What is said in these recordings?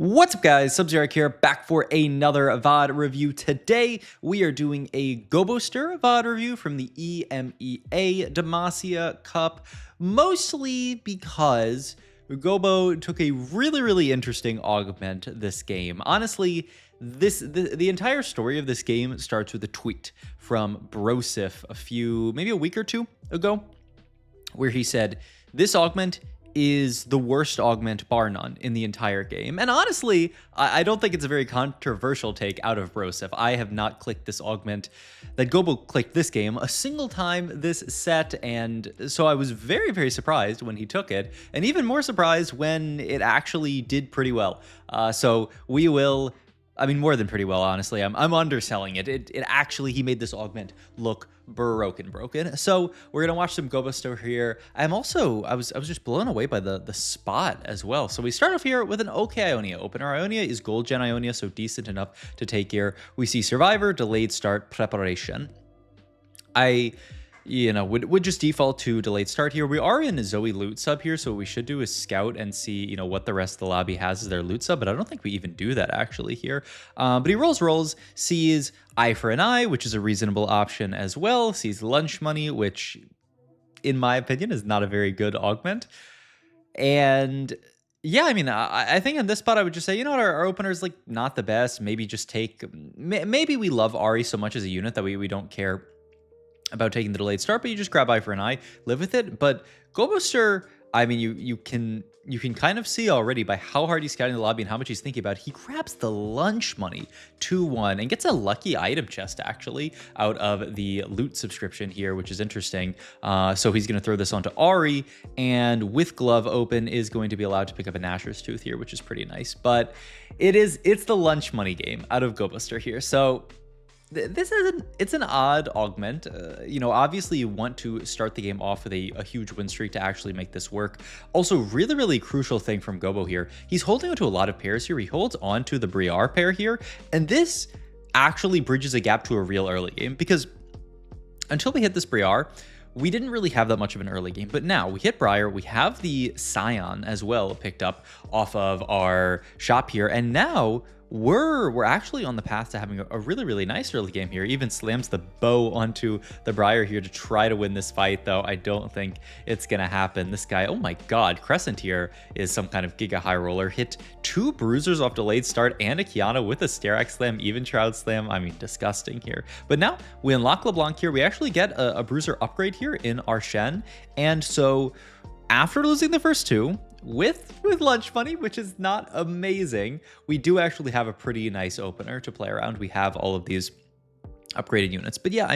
What's up, guys? Sub-Zero here, back for another VOD review. Today, we are doing a Gobosteur VOD review from the EMEA Demacia Cup, mostly because Gobo took a really interesting augment this game. Honestly, the entire story of this game starts with a tweet from Brosif maybe a week or two ago, where he said, "This augment is the worst augment bar none in the entire game." And honestly, I don't think it's a very controversial take out of Brosif. I have not clicked this augment that Gobo clicked this game a single time this set, and so I was very surprised when he took it, and even more surprised when it actually did pretty well. More than pretty well, honestly. I'm underselling it. It actually, he made this augment look broken. So we're gonna watch some Gobosteur here. I was just blown away by the spot as well. So we start off here with an okay Ionia opener. Ionia is gold gen Ionia, so decent enough to take here. We see Survivor, delayed start, preparation. I would just default to delayed start here. We are in a Zoe loot sub here, so what we should do is scout and see, what the rest of the lobby has as their loot sub, but I don't think we even do that actually here. But he rolls, sees Eye for an Eye, which is a reasonable option as well, sees Lunch Money, which in my opinion is not a very good augment. And yeah, I think in this spot I would just say, our opener is like not the best. Maybe just take, maybe we love Ari so much as a unit that we don't care about taking the delayed start, but you just grab Eye for an Eye, live with it. But Gobosteur, you can kind of see already by how hard he's scouting the lobby and how much he's thinking about it. He grabs the Lunch Money 2-1 and gets a lucky item chest actually out of the loot subscription here, which is interesting. So he's going to throw this onto Ari, and with glove open is going to be allowed to pick up a Gnasher's Tooth here, which is pretty nice. But it's the Lunch Money game out of Gobosteur here. So it's an odd augment. Obviously you want to start the game off with a huge win streak to actually make this work. Also, really crucial thing from Gobo here. He's holding onto a lot of pairs here. He holds on to the Briar pair here, and this actually bridges a gap to a real early game, because until we hit this Briar, we didn't really have that much of an early game, but now we hit Briar, we have the Scion as well picked up off of our shop here, and now we're actually on the path to having a really nice early game here. Even slams the bow onto the Briar here to try to win this fight, though I don't think it's gonna happen. This guy, oh my god, Crescent here is some kind of giga high roller. Hit 2 bruisers off delayed start and a Kiana with a Sterax slam, even Shroud slam. Disgusting here. But now we unlock LeBlanc here. We actually get a bruiser upgrade here in our Shen, and so after losing the first 2, with Lunch Money, which is not amazing, we do actually have a pretty nice opener to play around. We have all of these upgraded units. But yeah,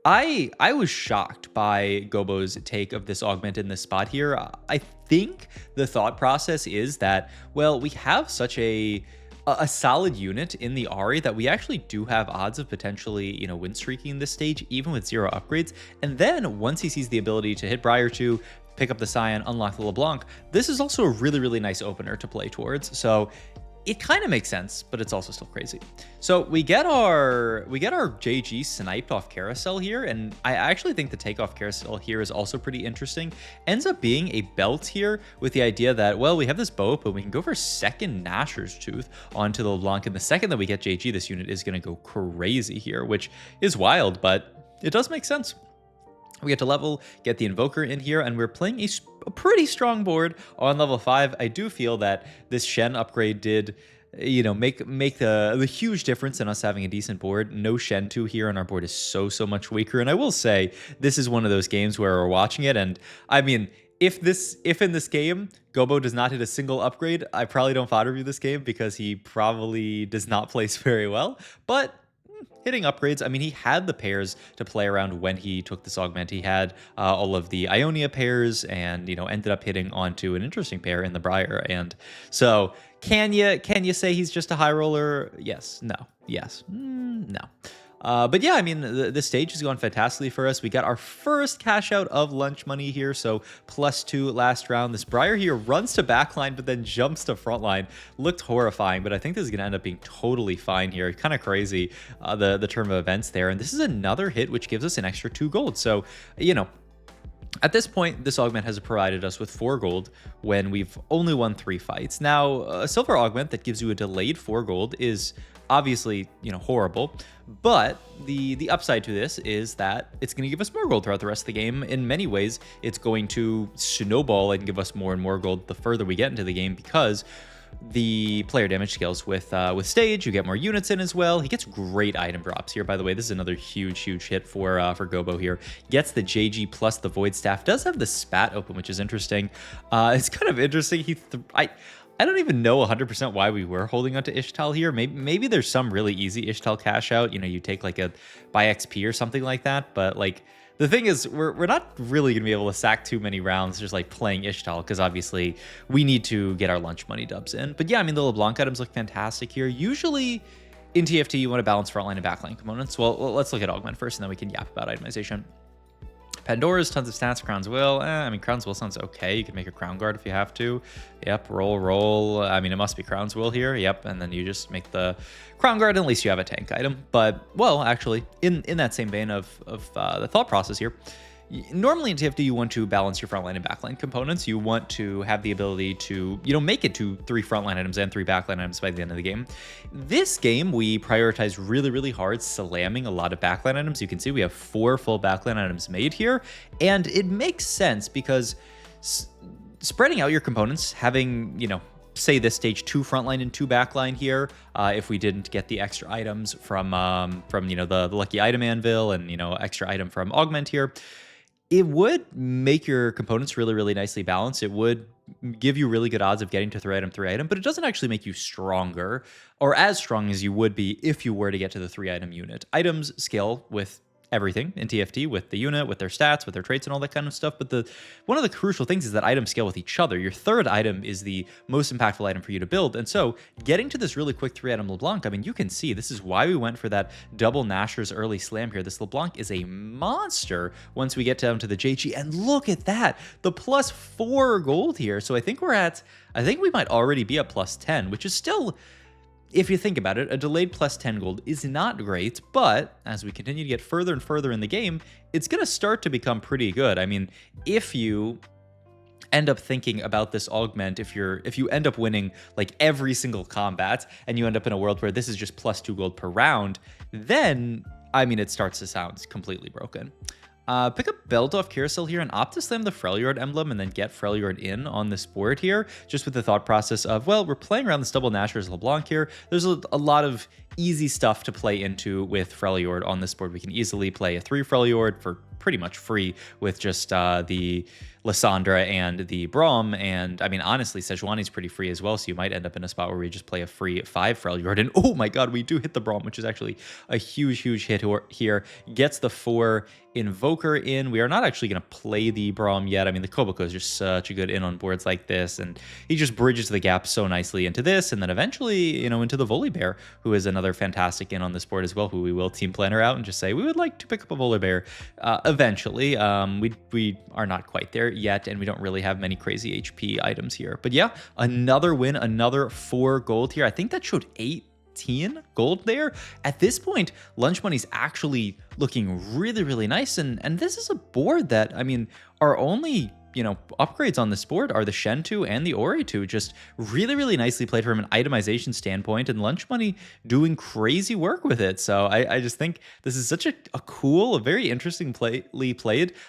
I was shocked by Gobo's take of this augment in this spot here. I think the thought process is that, well, we have such a solid unit in the Ari that we actually do have odds of potentially, win streaking this stage, even with 0 upgrades. And then once he sees the ability to hit Briar 2, pick up the Scion, unlock the LeBlanc, this is also a really nice opener to play towards. So it kind of makes sense, but it's also still crazy. So we get our JG sniped off Carousel here, and I actually think the takeoff Carousel here is also pretty interesting. Ends up being a belt here with the idea that, well, we have this bow, but we can go for second Gnasher's Tooth onto the LeBlanc, and the second that we get JG, this unit is going to go crazy here, which is wild, but it does make sense. We get to level, get the Invoker in here, and we're playing a pretty strong board on level 5. I do feel that this Shen upgrade did, make the huge difference in us having a decent board. No Shen 2 here, and our board is so much weaker. And I will say, this is one of those games where we're watching it, and if in this game Gobo does not hit a single upgrade, I probably don't VOD review this game, because he probably does not place very well. But hitting upgrades, he had the pairs to play around when he took this augment. He had all of the Ionia pairs, and ended up hitting onto an interesting pair in the Briar. And so can you say he's just a high roller? Yes, no, yes, no. But yeah, the stage has gone fantastically for us. We got our first cash out of Lunch Money here, so +2 last round. This Briar here runs to backline, but then jumps to frontline. Looked horrifying, but I think this is going to end up being totally fine here. Kind of crazy, the turn of events there. And this is another hit, which gives us an extra 2 gold. So, At this point, this augment has provided us with 4 gold when we've only won 3 fights. Now, a silver augment that gives you a delayed 4 gold is obviously, horrible, but the upside to this is that it's going to give us more gold throughout the rest of the game. In many ways, it's going to snowball and give us more and more gold the further we get into the game, because the player damage scales with stage. You get more units in as well. He gets great item drops here, by the way. This is another huge hit for Gobo here. Gets the JG plus the Void Staff. Does have the spat open, which is interesting. It's kind of interesting. I don't even know 100% why we were holding on to Ishtal here. Maybe there's some really easy Ishtal cash out. You take like a buy XP or something like that. But like, the thing is, we're not really going to be able to sack too many rounds just like playing Ishtal, because obviously we need to get our lunch money dubs in. But yeah, I mean, the LeBlanc items look fantastic here. Usually in TFT, you want to balance frontline and backline components. Well, let's look at Augment first, and then we can yap about itemization. Pandora's tons of stats. Crown's Will. I mean, Crown's Will sounds okay. You can make a Crown Guard if you have to. Yep, roll. I mean, it must be Crown's Will here. Yep, and then you just make the Crown Guard, and at least you have a tank item. But, well, actually, in that same vein of the thought process here, normally in TFT, you want to balance your frontline and backline components. You want to have the ability to, make it to 3 frontline items and 3 backline items by the end of the game. This game, we prioritize really hard slamming a lot of backline items. You can see we have 4 full backline items made here, and it makes sense because spreading out your components, having, say this stage 2 frontline and 2 backline here, if we didn't get the extra items from the lucky item anvil and extra item from Augment here, it would make your components really nicely balanced. It would give you really good odds of getting to 3 item, but it doesn't actually make you stronger, or as strong as you would be if you were to get to the 3 item unit. Items scale with everything in TFT, with the unit, with their stats, with their traits, and all that kind of stuff. But one of the crucial things is that items scale with each other. Your 3rd item is the most impactful item for you to build. And so getting to this really quick 3 item LeBlanc, I mean, you can see this is why we went for that double Nashor's early slam here. This LeBlanc is a monster once we get down to the JG. And look at that, the plus 4 gold here. So I think we might already be at plus 10, which is still, if you think about it, a delayed plus 10 gold is not great, but as we continue to get further and further in the game, it's going to start to become pretty good. I mean, if you end up thinking about this augment, if you end up winning like every single combat, and you end up in a world where this is just plus 2 gold per round, then, I mean, it starts to sound completely broken. Pick up Belt off Carousel here and opt to slam the Freljord emblem and then get Freljord in on this board here, just with the thought process of, well, we're playing around this double Nashor's LeBlanc here. There's a lot of easy stuff to play into with Freljord on this board. We can easily play a 3 Freljord for pretty much free with just the Lysandra and the Braum, and I mean, honestly, Sejuani's pretty free as well, so you might end up in a spot where we just play a free 5 Freljord, and oh my god, we do hit the Braum, which is actually a huge hit here. Gets the 4 Invoker in. We are not actually going to play the Braum yet. I mean, the Koboko is just such a good in on boards like this, and he just bridges the gap so nicely into this, and then eventually, into the Volibear, who is another fantastic in on this board as well, who we will team planner out and just say, we would like to pick up a Volibear eventually. We are not quite there yet, and we don't really have many crazy HP items here. But yeah, another win, another 4 gold here. I think that showed 18 gold there. At this point, lunch money's actually looking really nice, and this is a board that, I mean, our only upgrades on this board are the Shen 2 and the Ori 2, just really nicely played from an itemization standpoint, and lunch money doing crazy work with it. So I just think this is such a cool, a very interesting played,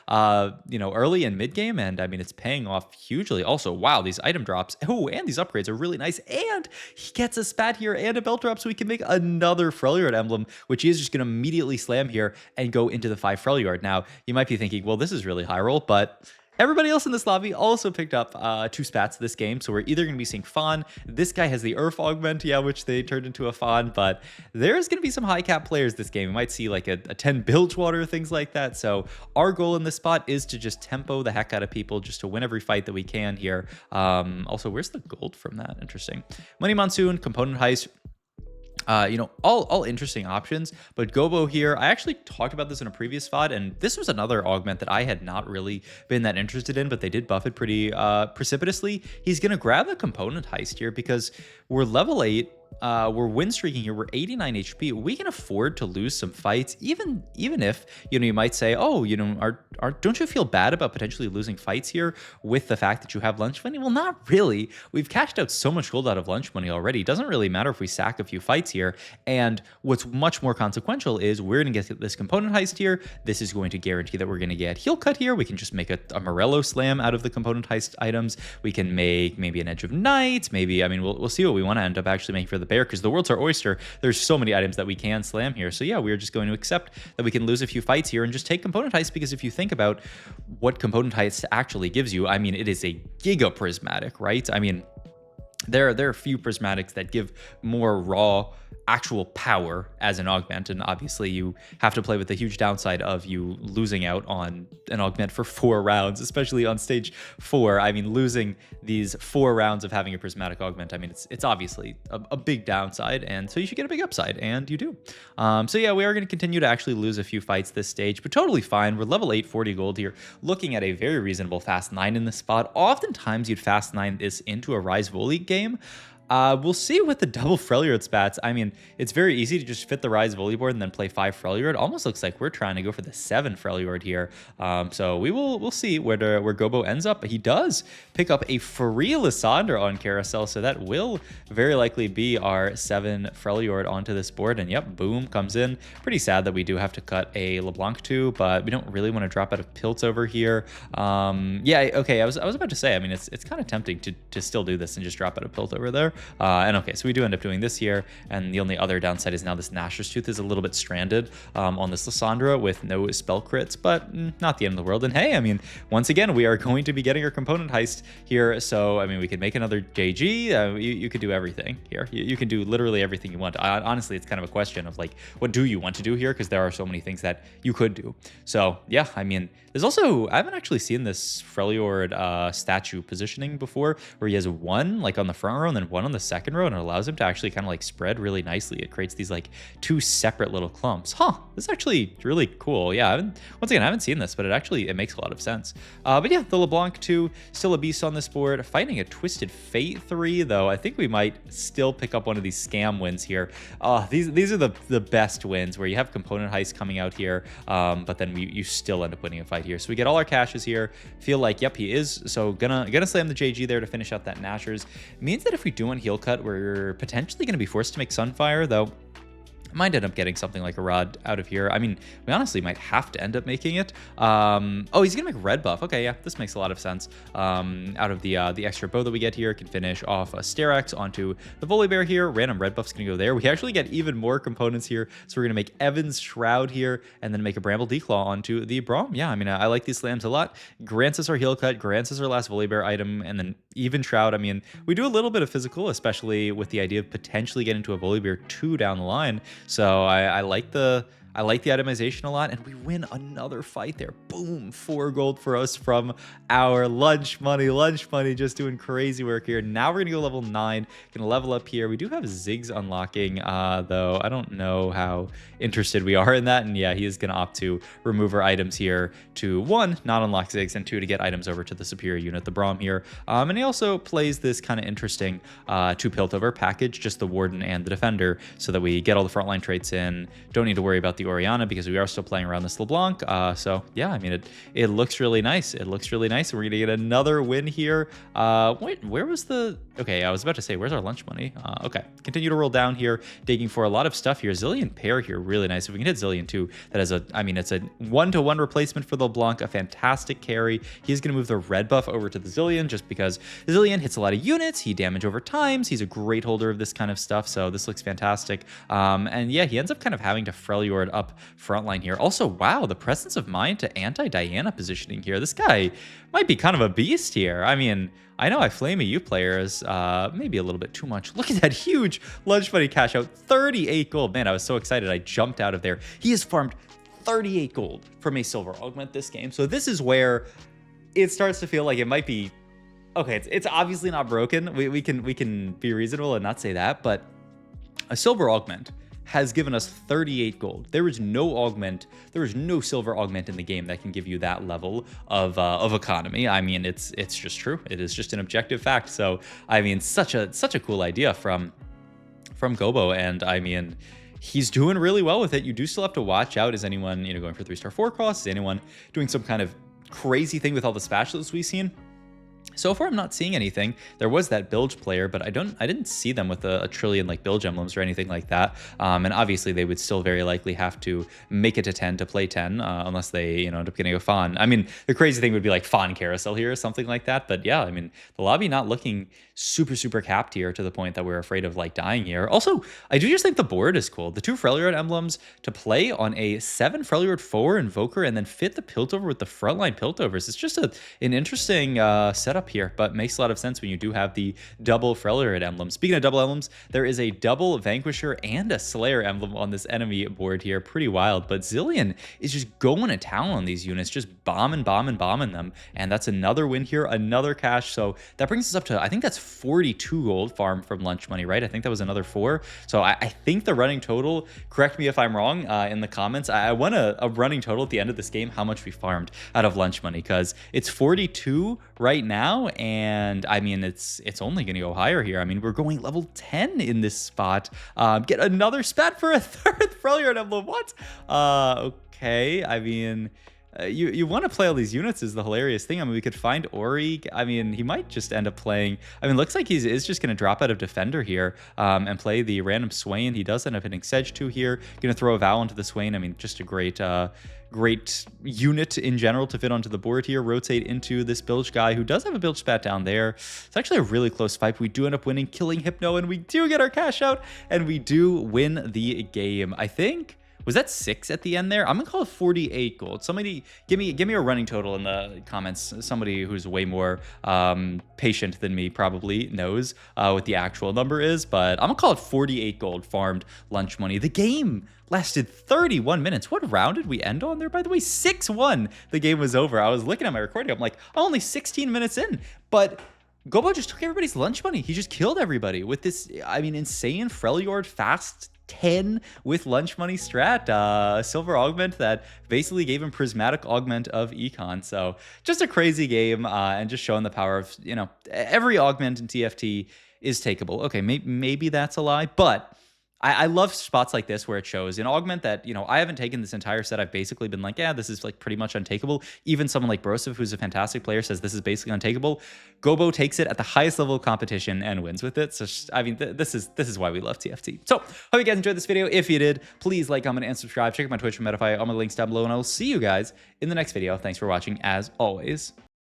early and mid game, and I mean, it's paying off hugely. Also, wow, these item drops, and these upgrades are really nice, and he gets a spat here and a belt drop, so we can make another Freljord emblem, which he is just going to immediately slam here and go into the 5 Freljord. Now, you might be thinking, well, this is really high roll, but everybody else in this lobby also picked up 2 spats this game, so we're either going to be seeing Fawn. This guy has the Earth Augment, which they turned into a Fawn, but there's going to be some high cap players this game. We might see like a 10 Bilgewater, things like that. So our goal in this spot is to just tempo the heck out of people, just to win every fight that we can here. Also, where's the gold from that? Interesting. Money Monsoon, Component Heist. All interesting options, but Gobo here, I actually talked about this in a previous VOD, and this was another augment that I had not really been that interested in, but they did buff it pretty precipitously. He's going to grab the Component Heist here because we're level 8. we're win streaking here. We're 89 HP. We can afford to lose some fights, even if, you know, you might say, oh, you know, don't you feel bad about potentially losing fights here with the fact that you have lunch money? Well, not really. We've cashed out so much gold out of lunch money already. It doesn't really matter if we sack a few fights here. And what's much more consequential is we're going to get this component heist here. This is going to guarantee that we're going to get heal cut here. We can just make a Morello slam out of the component heist items. We can make maybe an Edge of Night. Maybe, I mean, we'll see what we want to end up actually making for the bear, because the world's our oyster. There's so many items that we can slam here. So yeah, we're just going to accept that we can lose a few fights here and just take component heist, because if you think about what component heist actually gives you, I mean, it is a giga prismatic, right? I mean, there are a few prismatics that give more raw actual power as an augment, and obviously you have to play with the huge downside of you losing out on an augment for 4 rounds, especially on stage 4. I mean, losing these 4 rounds of having a prismatic augment, I mean, it's obviously a big downside, and so you should get a big upside, and you do. So yeah, we are going to continue to actually lose a few fights this stage, but totally fine. We're level 8, 40 gold here, looking at a very reasonable fast 9 in this spot. Oftentimes you'd fast 9 this into a Rise Volley game. We'll see with the double Freljord spats. I mean, it's very easy to just fit the Rise Volley board and then play 5 Freljord. Almost looks like we're trying to go for the 7 Freljord here. So we'll see where Gobo ends up. He does pick up a free Lysandra on Carousel, so that will very likely be our 7 Freljord onto this board. And yep, boom, comes in. Pretty sad that we do have to cut a LeBlanc too, but we don't really want to drop out of Piltover here. Yeah, okay, I was about to say, I mean, it's kind of tempting to still do this and just drop out of Piltover there. And okay, so we do end up doing this here, and the only other downside is now this Gnasher's Tooth is a little bit stranded on this Lysandra with no spell crits, but not the end of the world. And hey, I mean, once again, we are going to be getting our component heist here, so I mean, we could make another JG. You could do everything here. You can do literally everything you want. Honestly, it's kind of a question of like, what do you want to do here? Because there are so many things that you could do. So yeah, I mean, there's also, I haven't actually seen this Freljord statue positioning before, where he has 1 like on the front row and then 1 on the second row, and it allows him to actually kind of like spread really nicely. It creates these like 2 separate little clumps. This is actually really cool. Yeah, once again, I haven't seen this, but it makes a lot of sense. But yeah, the LeBlanc 2, still a beast on this board. Fighting a Twisted Fate 3, though. I think we might still pick up one of these scam wins here. These are the best wins, where you have component heist coming out here, but then you still end up winning a fight here. So we get all our caches here. Feel like, yep, he is. So gonna slam the JG there to finish out that Gnasher's. Means that if we do want heal cut, we're potentially going to be forced to make Sunfire, though might end up getting something like a rod out of here. I mean, we honestly might have to end up making it. Oh, he's gonna make red buff. Okay, yeah, this makes a lot of sense. Out of the extra bow that we get here, can finish off a Sterex onto the Volley Bear here. Random red buff's gonna go there. We actually get even more components here, so we're gonna make Evan's Shroud here, and then make a Bramble Declaw onto the Braum. Yeah, I mean, I like these slams a lot. Grants us our heal cut, grants us our last Volley Bear item, and then even Shroud. I mean, we do a little bit of physical, especially with the idea of potentially getting to a Volley Bear 2 down the line. So I like the itemization a lot, and we win another fight there. Boom, 4 gold for us from our lunch money. Lunch money just doing crazy work here. Now we're gonna go level 9, gonna level up here. We do have Ziggs unlocking, though I don't know how interested we are in that. And yeah, he is gonna opt to remove our items here to 1, not unlock Ziggs, and 2, to get items over to the superior unit, the Braum here. And he also plays this kind of interesting 2 Piltover package, just the Warden and the Defender, so that we get all the frontline traits in. Don't need to worry about the Oriana, because we are still playing around this LeBlanc. So yeah, I mean, it looks really nice. It looks really nice. We're gonna get another win here. Wait, where was the... Okay, I was about to say, where's our lunch money? Okay, continue to roll down here, digging for a lot of stuff here. Zillion pair here, really nice. If we can hit Zillion too, that is I mean, it's a 1-to-1 replacement for the LeBlanc, a fantastic carry. He's gonna move the red buff over to the Zillion, just because Zillion hits a lot of units, he damage over times, he's a great holder of this kind of stuff, so this looks fantastic. And yeah, he ends up kind of having to Freljord up frontline here. Also, wow, the presence of mind to anti-Diana positioning here. This guy might be kind of a beast here. I mean, I know I flame a U players maybe a little bit too much. Look at that huge lunch money cash out, 38 gold. Man, I was so excited I jumped out of there. He has farmed 38 gold from a silver augment this game. So this is where it starts to feel like it might be okay. It's obviously not broken. We can be reasonable and not say that, but a silver augment has given us 38 gold. There is no augment, there is no silver augment in the game that can give you that level of economy. I mean, it's just true. It is just an objective fact. So I mean, such a cool idea from from Gobo, and I mean, he's doing really well with it. You do still have to watch out. Is anyone, going for 3-star 4 cross? Is anyone doing some kind of crazy thing with all the spatulas we've seen? So far, I'm not seeing anything. There was that bilge player, but I didn't see them with a trillion like bilge emblems or anything like that. And obviously, they would still very likely have to make it to 10 to play 10, unless they end up getting a Fawn. I mean, the crazy thing would be like Fawn Carousel here or something like that. But yeah, I mean, the lobby not looking super capped here to the point that we're afraid of like dying here. Also, I do just think the board is cool. The 2 Freljord emblems to play on a 7 Freljord 4 Invoker and then fit the Piltover with the frontline Piltovers. It's just an interesting setup here, but makes a lot of sense when you do have the double Freljord emblem. Speaking of double emblems, there is a double Vanquisher and a Slayer emblem on this enemy board here. Pretty wild, but Zilean is just going to town on these units, just bombing them, and that's another win here, another cash. So that brings us up to, I think that's 42 gold farm from lunch money, right? I think that was another 4. So I think the running total, correct me if I'm wrong in the comments, I want a running total at the end of this game, how much we farmed out of lunch money, because it's 42 right now, and I mean, it's only going to go higher here. I mean, we're going level 10 in this spot. Get another spat for a 3rd Freljord emblem. What? Okay, I mean, you want to play all these units is the hilarious thing. I mean, we could find Ori. I mean, he might just end up playing. I mean, looks like he is just going to drop out of Defender here and play the random Swain. He does end up hitting Sedge 2 here. Going to throw a Vow into the Swain. I mean, just a great unit in general to fit onto the board here. Rotate into this Bilge guy who does have a Bilge spat down there. It's actually a really close fight. We do end up winning, killing Hypno, and we do get our cash out, and we do win the game. I think... was that 6 at the end there? I'm gonna call it 48 gold. Somebody give me a running total in the comments. Somebody who's way more patient than me probably knows what the actual number is, but I'm gonna call it 48 gold farmed lunch money. The game lasted 31 minutes. What round did we end on there, by the way? 6-1. The game was over. I was looking at my recording. I'm like, oh, only 16 minutes in, but Gobo just took everybody's lunch money. He just killed everybody with this, I mean, insane Freljord fast 10 with lunch money strat, silver augment that basically gave him prismatic augment of econ. So just a crazy game, and just showing the power of, every augment in TFT is takeable. Okay, maybe that's a lie, but I love spots like this where it shows an augment that, I haven't taken this entire set. I've basically been like, yeah, this is like pretty much untakeable. Even someone like Broseph, who's a fantastic player, says this is basically untakeable. Gobo takes it at the highest level of competition and wins with it. So, I mean, this is why we love TFT. So, hope you guys enjoyed this video. If you did, please like, comment, and subscribe. Check out my Twitch for Medify. All my links down below, and I will see you guys in the next video. Thanks for watching, as always.